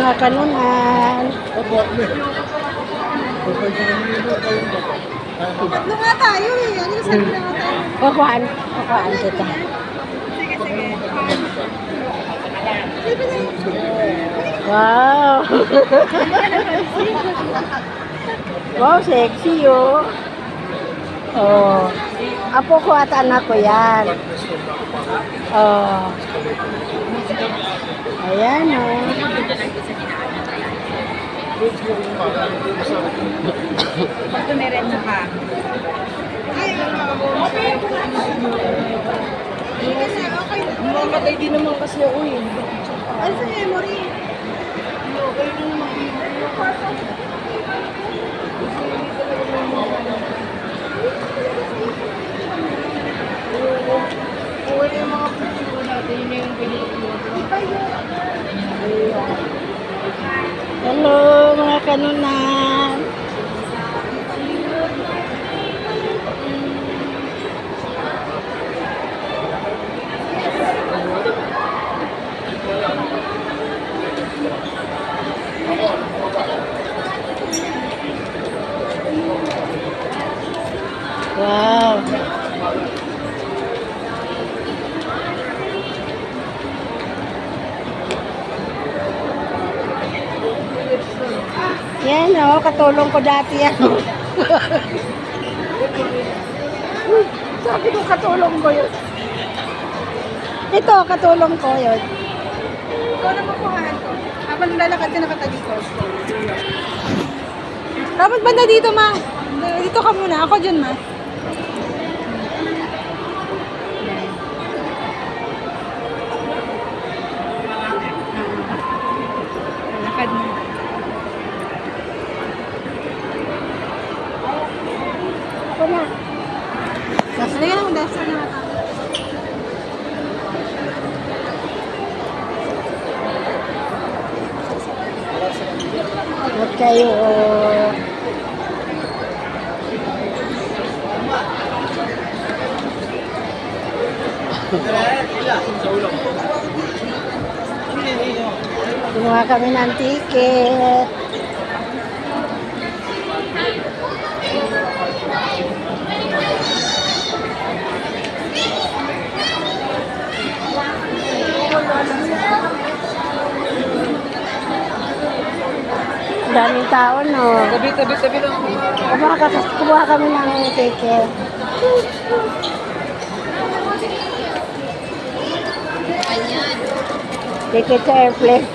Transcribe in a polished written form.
mga kanunan. Tatlo nga tayo eh. Ano yung sabi na nga tayo? Kukuhaan kita. Sige, sige. Wow! Wow, sexy oh. Oh. Apo ko at anak ko yan. Oh. Ayan oh. Pag tumiretso ka. Mamatay din naman kasi ako eh. Ano sa memory? Wala yung mga picture natin, yun yung Hello mga kanunan. Wow. Yan oh, katulong ko dati yan. Sabi ko katulong ko yun. Ito, katulong ko yun. Ikaw na makuhaan ko. Habang lalakad ka nakatalikod. Dapat banda dito, ma. Dito ka muna. Ako dyan, ma. Lalakad mo. Ako na. Halika na, dasal na tayo. Huwag kayo oh. Kumuha kami ng ticket. Daming tao, no? Tabi lang. Kumuha kami ng ticket. Ticket sa airplane.